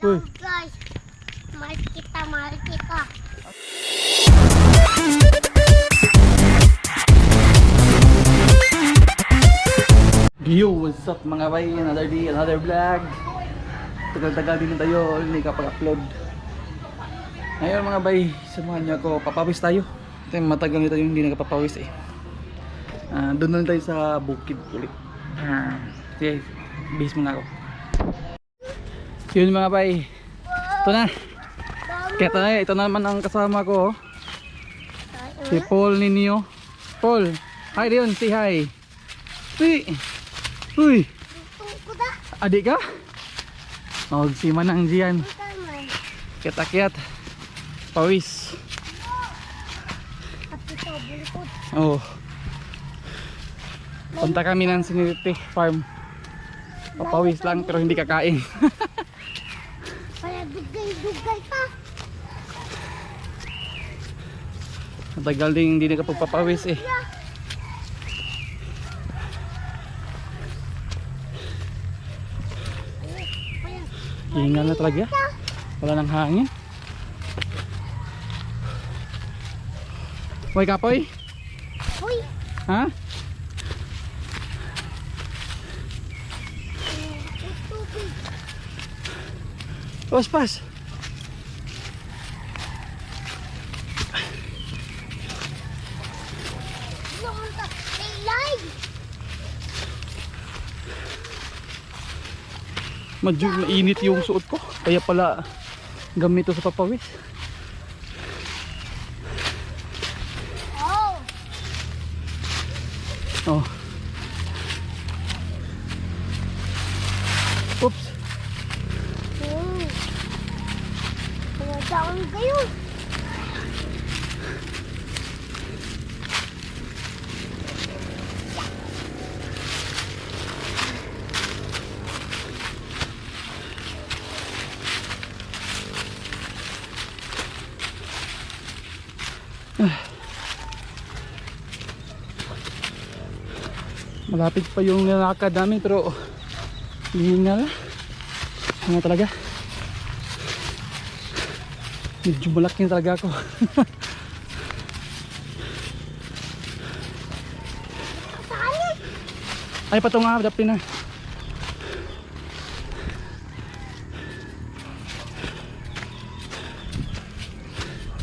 Uy. Guys, mahal kita, mahal kita. Yo, what's up mga bay? Another day, another vlog. Tagal-tagal din tayo, hindi kapag-upload. Ngayon mga bay, samahan niyo ako, papawis tayo. Kasi matagal nito yung hindi nakapapawis eh. Doon na tayo sa bukid ulit. Sige, bihis muna ako. Yun mga bay, ito na. Kaya ito na naman ang kasama ko. Si Paul Ninyo. Paul, hi Leon, say hi. Uy, adik ka? Oh, si Manang Jian. Kiat-kiat. Pawis. Oh. Punta kami ng Sinirite Farm. Papawis lang pero hindi kakain. Kaya dugay-dugay pa. Matagal din hindi nakapagpapawis eh. Hingal na talaga. Wala nang hangin. Hoy kapoy. Uy, Ha? tubig. Pas. Medyo mainit yung suot ko. Kaya pala gamit ito sa papawis. Oh, Oh. Oops. Pinadaon kayo. Malapit pa yung nilakad namin pero hingal na talaga. Medyo malaki na talaga ako. Ay pato nga, dapin na.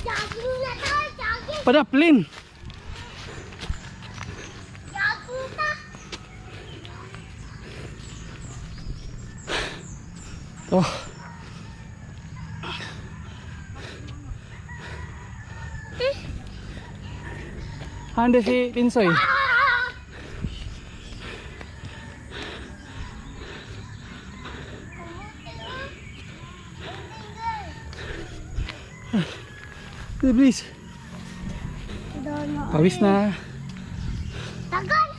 Jogging na tayo, jogging. Padaplin. Jogging na. Oh. Hande si Pinsoy. Please. Pawis na. Tagal.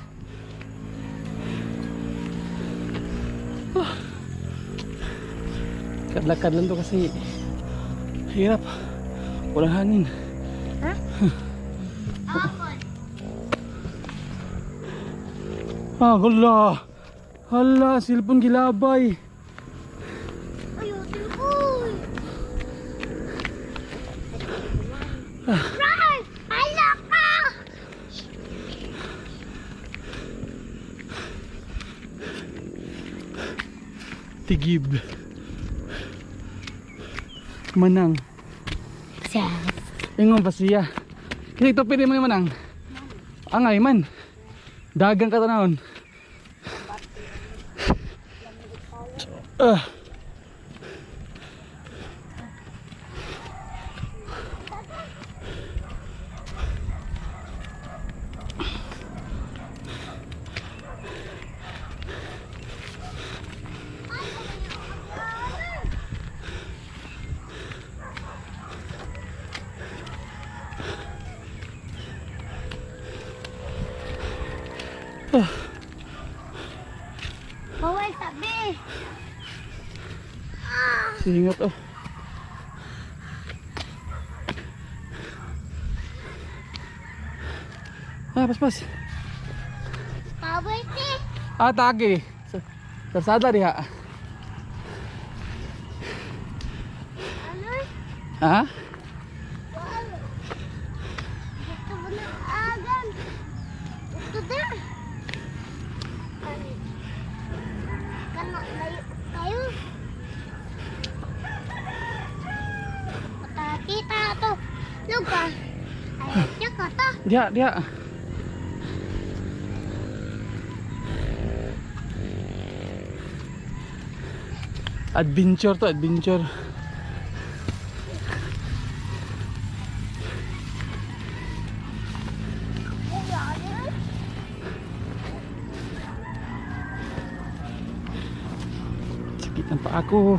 Lakad lang to kasi hirap. Walang hangin. Ha? Apon. Hala, cellphone gilabay. Ayusin ko. Run! Hala ka! Tigib. Manang. Siya. Ingon pa siya. Kasi ito pwede mo yung manang. Angay man. Dagang katanahon. Bawal sabi. Singot oh. Pas. Bawal si. Tagi. Tersada diha. Ha? Gusto mo na agan. Gusto na. Kana layo tayo. Kita to. Lugar. Ay, tsaka to. Dia. Adventure to, adventure. Sakit ang paa ko.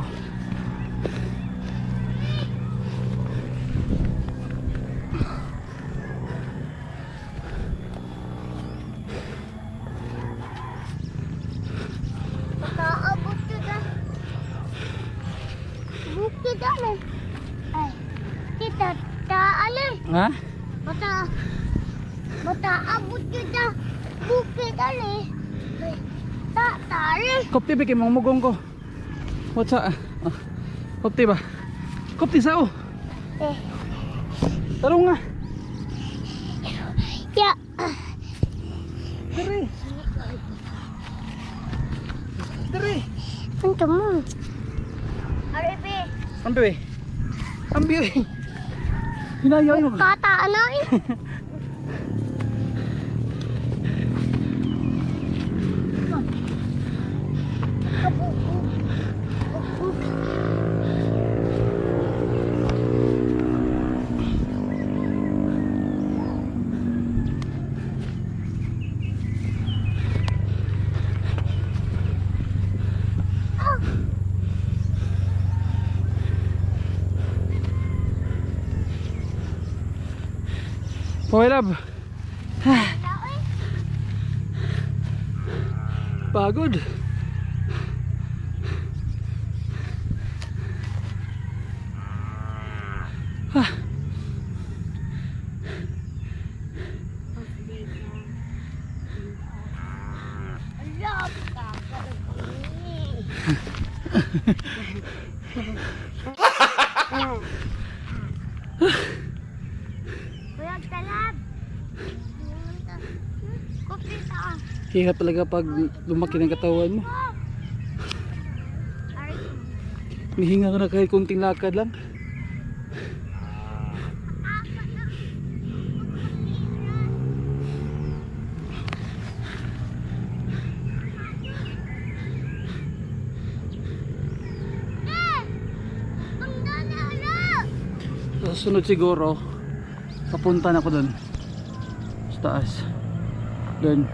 Makaabot ka na. Bukid ano? Ay, kita taali. Ha? Mataabot ka na. Bukid ali. Taali. Kopti ba kayo mong ko? What's up? Kopti ba? Kopti sao? Eh, Tarong nga. ya. Dere. Dere. Ano mo? Aribe. Ambi. Ambi. Hinayaw mo. Kata ano eh? Pawelab. Pagod. Buyag talab. Kopi saan? Hirap talaga pag lumaki ng katawan mo. Mihinga ka na kahit kunting lakad lang. Sa susunod siguro papunta na ako doon sa taas, doon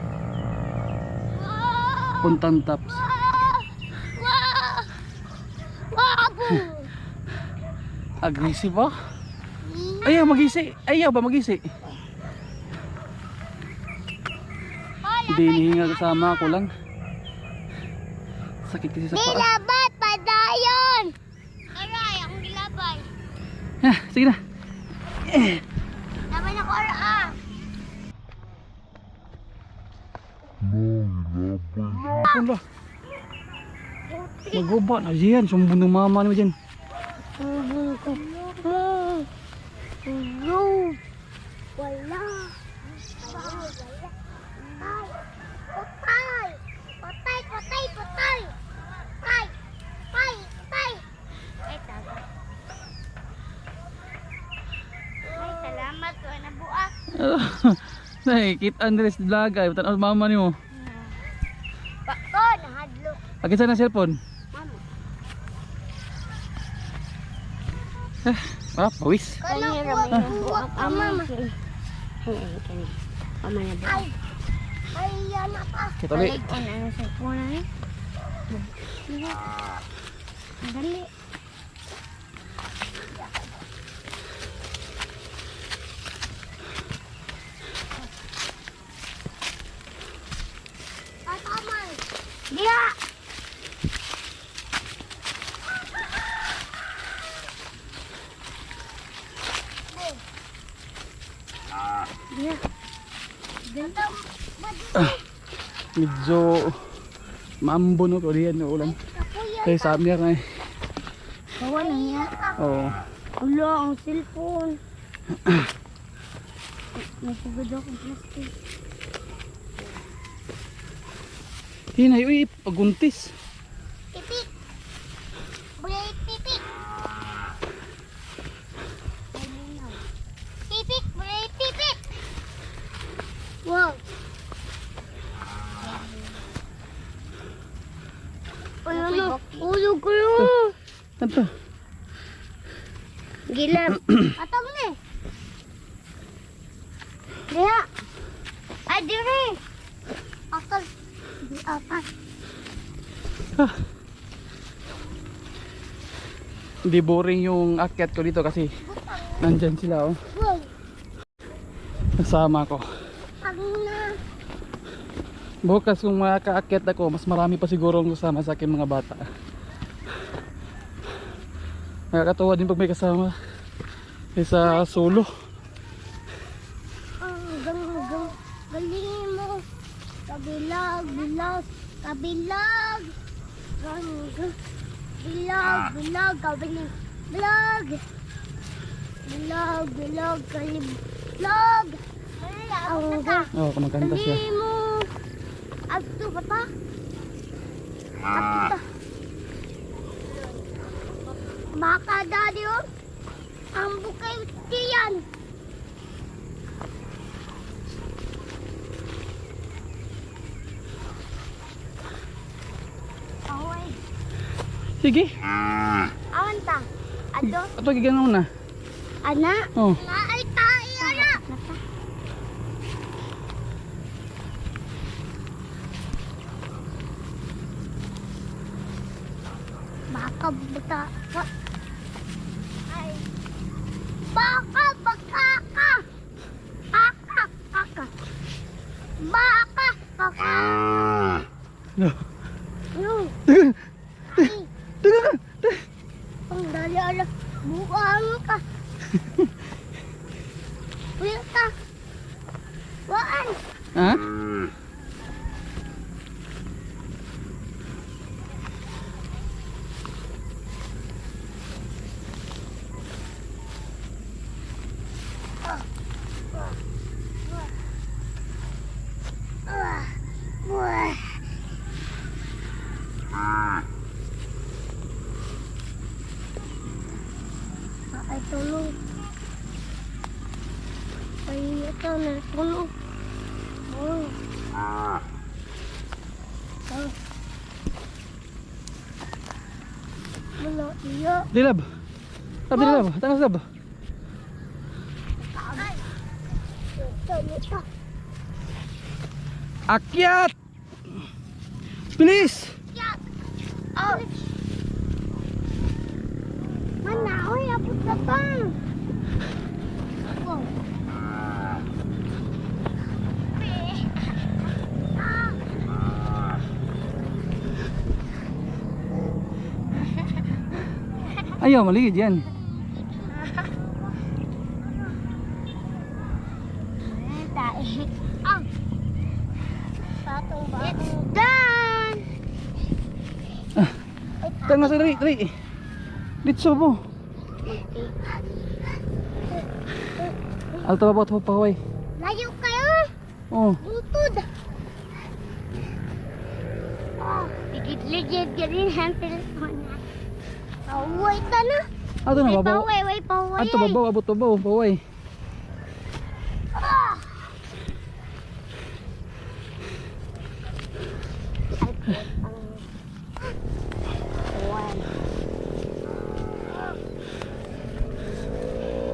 puntang tops. Aggressive ba? Ayaw magisi. Ayaw ba magisi? Hindi hinihinga kasama ako lang. Sakit kasi sa paa. Nilabat pa dayon. Aray, ang nilabay. Sige na. Laban ako ara. Wala. Maguba na diyan. Sumbong ng mama naman dyan. No. Wala. Patay. Patay, patay, patay. Patay. Patay, patay. Ay, tago. Ay, salamat ko na buak. Kit Andres vlog ay tanaw mama nimo. Bako, nahadlo. Akin sa na cellphone. Mama. Pawis. Kano ko buak ang mama. Ay. Ay, yan pa. Kita ulit. Ano sa phone eh? Dali. Ataman. Dia. Dia. Ganda. Medyo maambo no ko diyan no ulan. Kay summer na eh. Bawa na niya. Oo. Wala, ang cellphone. May sugod akong plastic. Hinay, uy, paguntis. Pipik! Bulay pipik! Pipik! Bulay pipik! Wow! Ano? Ulog ko yun! Ano? Gilap! Atang ni! Diha! Ay, diri! Akal! Di apat! Ah. Hindi boring yung akyat ko dito kasi nandyan sila oh. Wow! Kasama ko. Ang na! Bukas kung makakaakyat ako, mas marami pa siguro ang kasama sa akin mga bata. Nakakatawa din pag may kasama kaysa solo. Galing mo! Kabilag! Bilag! Kabilag! Bilag! Bilag! Kabiling! Bilag! Bilag! Bilag! Bilag! Oh, kumakanta siya. Galing mo! Agto ba ta? Agto. Baka daddy oh. Ang bukay diyan. Away. Sige. Awan ta. Ado. Ato giganaw na. Ana. Oh. Naay tayo ana. Baka buta. Ay. Baka baka ka. Baka baka. Baka baka. No. No. Taga. Taga. Ang dali ala. Buang ka. Wala ka. Waan. Ha? Buah. Ay, tulog. Ay, ito na tulog. Oh. Oh. Wala, iya. Dilab. Lab, dilab. Tanas lab. Ay. Ito, ito. Akyat! Bilis! Yak! Oh! Mana? Uy, abot na pa! Wow! Ayaw, maligid yan. It's done! Tanga sa dali, dali. Ditso mo. Alto ba ito paway? Layo kayo! Oh. Butod! Oh, ligid-ligid ganin ang telephone na. Paway ta na! Ato na babaw. Way paway! Ato babaw, abot babaw, paway. Ah!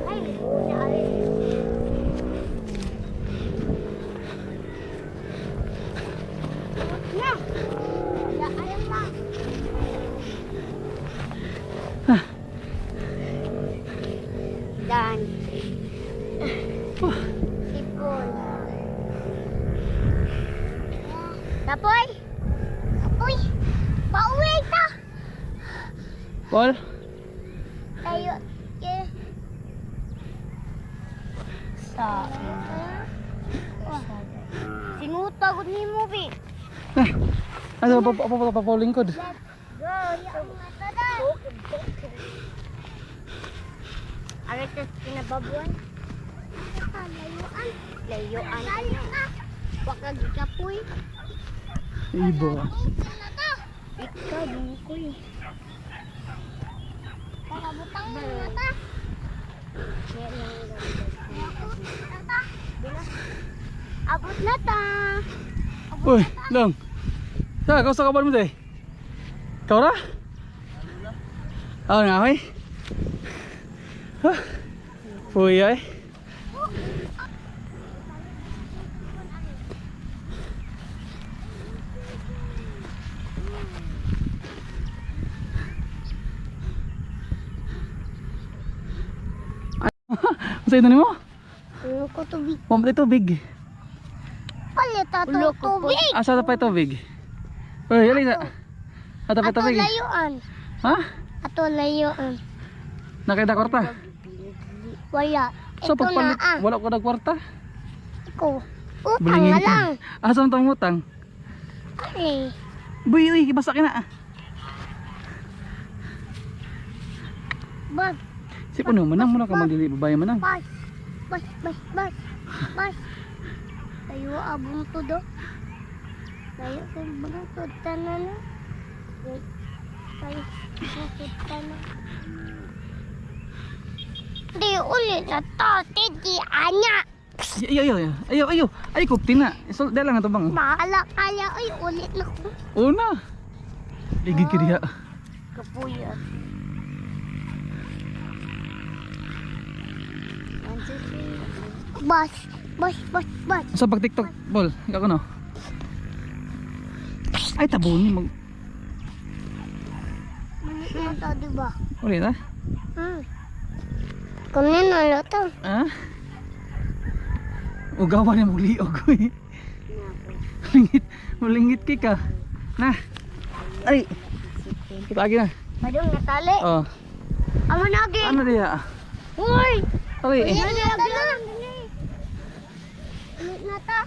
Ay, na! Ya, ayun na! Dan. Sipon. Tapoy! Tapoy! Pauwi ta! Paul? Tayo. Sa. Sinutagod ni mo, Bi. Ano pa lingkod? Let's go. Yung mata na. Aray ka kinababuan. Layuan. Layuan. Layo na. Huwag ka gikapoy. Ibo. Ikaw, bungkoy. Pakabutang mo na ta. Abot na ta. Uy, lang. Sa, kau sa kaban mo day? Kau ra? Nga ay. Uy ay. Sa ito ni mo? Ulo ko tubig. Mamatay tubig. Palit ato tubig. Asa na pa tubig? Uy, yali na. Ata pa Ato tubig. layuan. Ha? Ato layuan. Nakita kwarta? Wala. So Ito pagpalit, na ah. wala ko na kwarta. Iko. Utang Bulingin na lang. ka. Asa mo tang utang? Ay. Buy, uy, basta ka na. Bas. Si puno manang muna ka magdili babaya manang. Bas. Bas. Bas. Bas. Bas. Tayo abong to do. Tayo sa mga tutanan na. Tayo sa tutanan. Di ulit na to. Titi anya. Ay, kupti na. So, dahil lang ito bang? Maala kaya. Ay, ulit na ko. Una. Ligid ka diha. Kapuyat. Bas. Bas. Bas. Bas. Sa pag TikTok, Bol, ikaw no? Ay, tabunin mag... Malit na to, diba? Ulit ha? Kanina na to. Ha? Ugawan niya magliog ko eh. Malingit ka. Na. Ay. Kita lagi na. Padong natali. Oh. Amo nagi. Ano dia? Uy. Uy. Ulit na. Ulit na ta.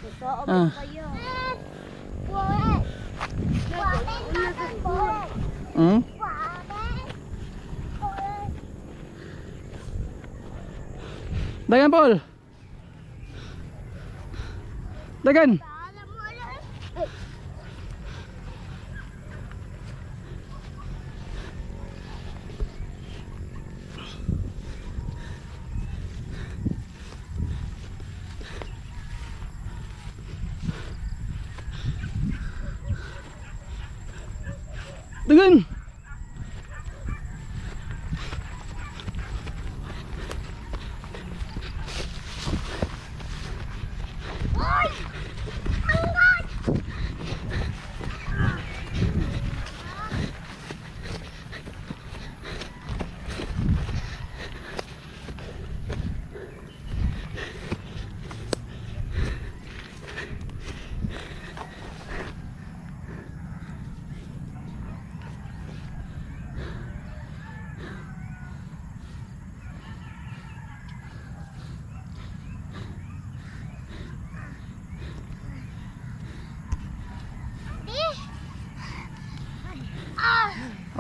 Ah. Kayo. Ulit. Ulit na ta. Hmm? Dagan, Paul. Dagan. Alam mo alam. Dagan. Uy. Angkat.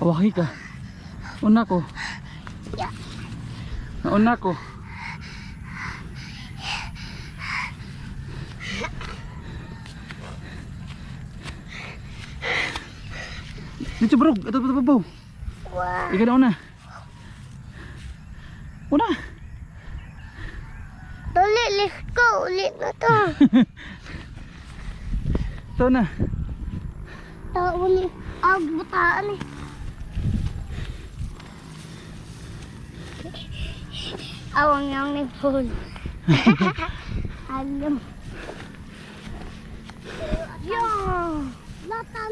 Awaki ka. Una ko. Ya. Nauna ko. Dito bro, ito po. Wah. Ikaw na una. Una. Dali, let's go. Ulit na to. Ito na. Tao ni. Butaan eh. Awang yang ni phone. Alam. Yo.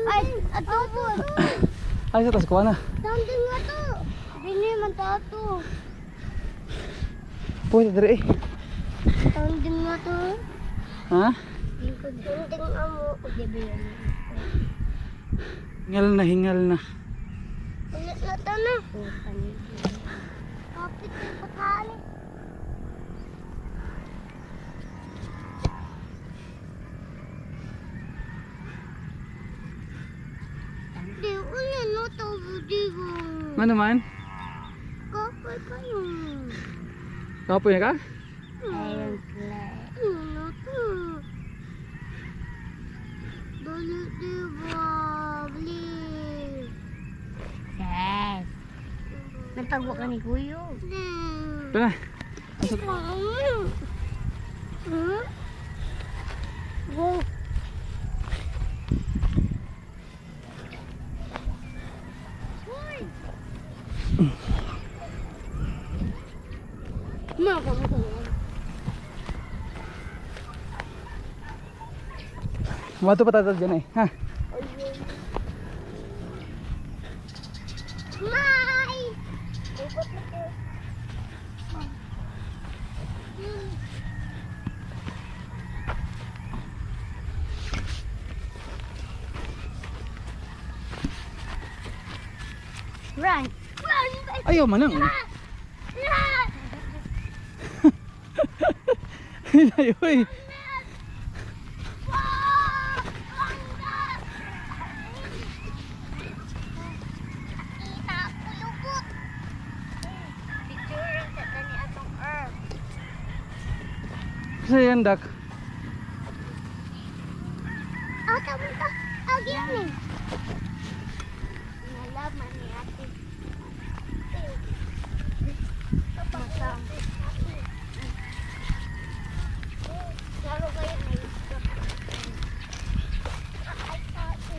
Ay, ato po. Ay, sa tas kuha na. Tanding nga to. Dini man to. Pwede dali eh. Tanding nga to. Ha? Tanding amo. Pagdibiyan. Hingal na. Ulit na to na. Kapit yung pagkaan eh. Di, ulit na to. Di ko. Ano man? Kapit kayo. Kapoy na ka? Ayun sila. Ano to? Dali diba? Please. Yes. Nagtagwa ka ni Kuyo. Ito na. Hmm? Go. Mato pa tayo dyan eh. Ha? Mai! Run! Run! Ayaw manang. Run! Ayaw eh. Kasi yan dak. Tama ka. Again. Nalaman ni ate. Masam. Lalo kayo na isip. Ay, ate.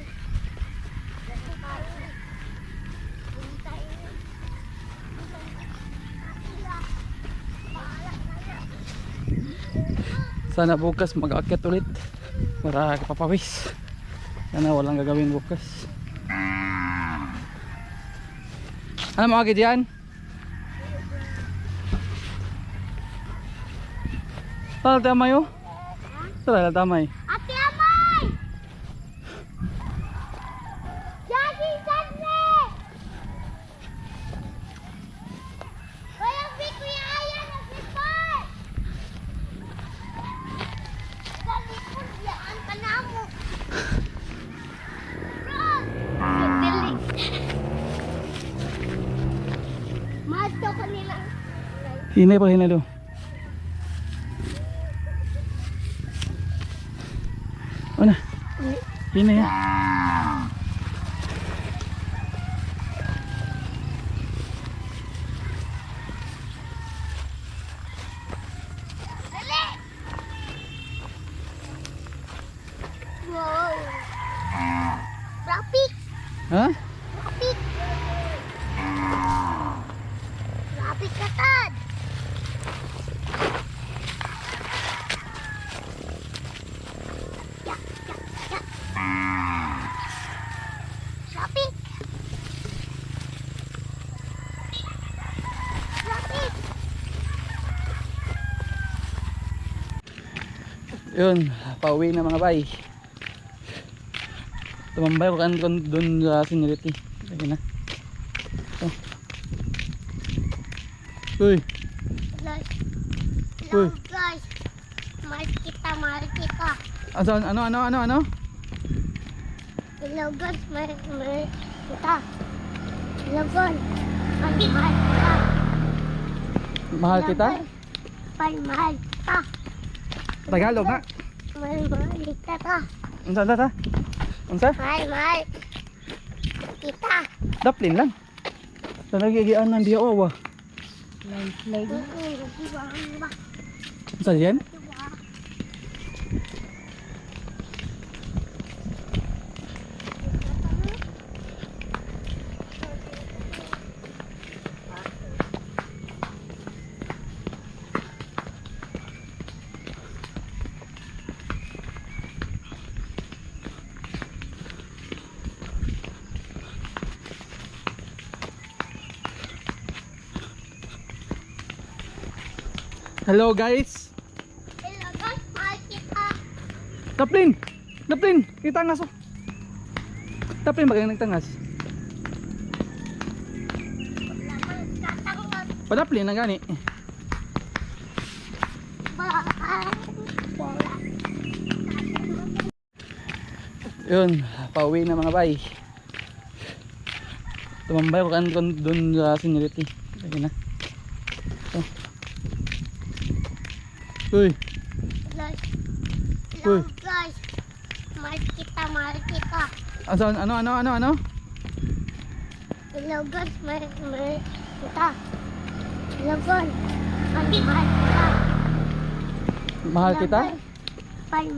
Sana bukas mag-aakyat ulit para kapapawis. Sana walang gagawin bukas. Ano mga kidyan? Saan tamay oh? Saan tamay? Ate Amay! Jackie Sanle! Kuya Vic, Kuya Ayan, naglipad! Galipod, yaan ka na mo! Run! Magdali! Mato ko nilang... Hinay pa hinay do. Ano? Hinay ya. Dali! Wow! Rapid! Ha? Rapid! Rapid ka, Tad! Yak, yak, yak. Rapid! Rapid! Yun, pauwi na mga bay. Tumambay ko kan doon sa seniority. Lagi na. Oh. Uy, Guys, Uy. guys, mahal kita. ano? Hello guys, mahal kita. Hello guys, mahal kita. Mahal kita? Mahal kita. Tagalog na. Mahal kita. Unsa ta? Unsa? Mahal kita. Daplin lang. Sa nagigian ng diya owa. Slide. Unsa yan? Hello guys. Hello guys, mahal kita. Daplin. Daplin, kita ngas oh. Daplin bagang nagtangas. Laman katangat. Padaplin na gani. Bola. Yun, pauwi na mga bay. Tumambay ko kan doon sa seniority. Lagi na. Oh. Uy, Guys. Uy. Hello guys. Mahal kita, mahal kita. asan, ano? Hello guys, mahal kita. Hello guys. Mahal kita. Mahal kita?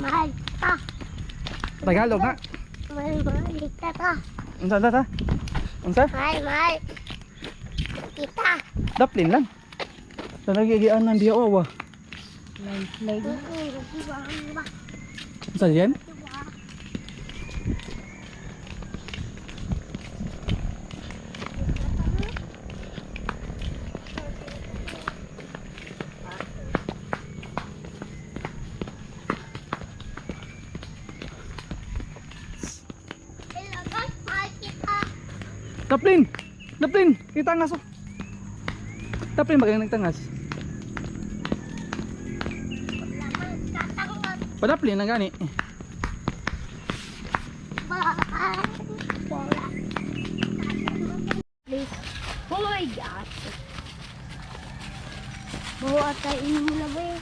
Mahal kita. Tagalog na. Mahal kita ta. Unsa ta? Unsa? Mahal kita. Daplin lang. Talagigian ng diya owa. Unsa yan? Hello guys, mahal kita. Daplin! Daplin! Itangas oh. Daplin bagang nagtangas. Laman katangot. Padaplin na gani. Bola. Please. Hoy, gas. Bawa tayo mo na ba eh.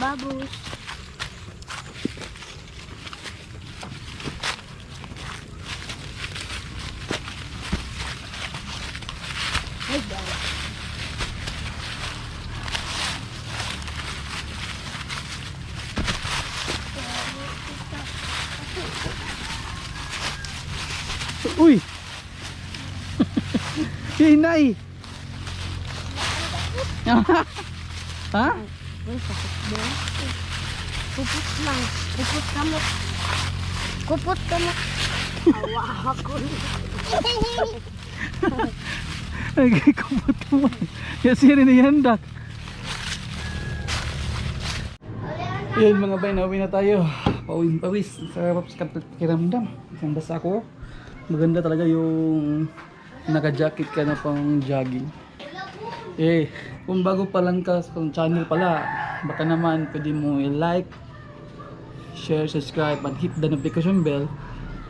Bagus. Hey guys. Uy! Hinay! Ha? Uy, sakit ba? Kupot lang. Kupot kamo. Kupot kamo. Awa ako. Nagkikupot mo. Kasi rin iyandak. Yun mga bay, nauwi na tayo. Pawis. Sarap sa kiramdam. Isang basa ko. Maganda talaga yung naka-jacket ka na pang jogging. Kung bago pa lang ka sa channel pala, baka naman pwede mo i-like, share, subscribe, and hit the notification bell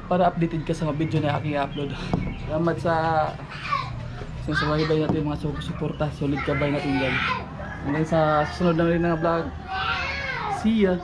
para updated ka sa mga video na aking i-upload. Salamat sa sabay-bay natin yung mga suporta, solid kabay natin dyan. Hanggang sa susunod na rin na vlog. See ya!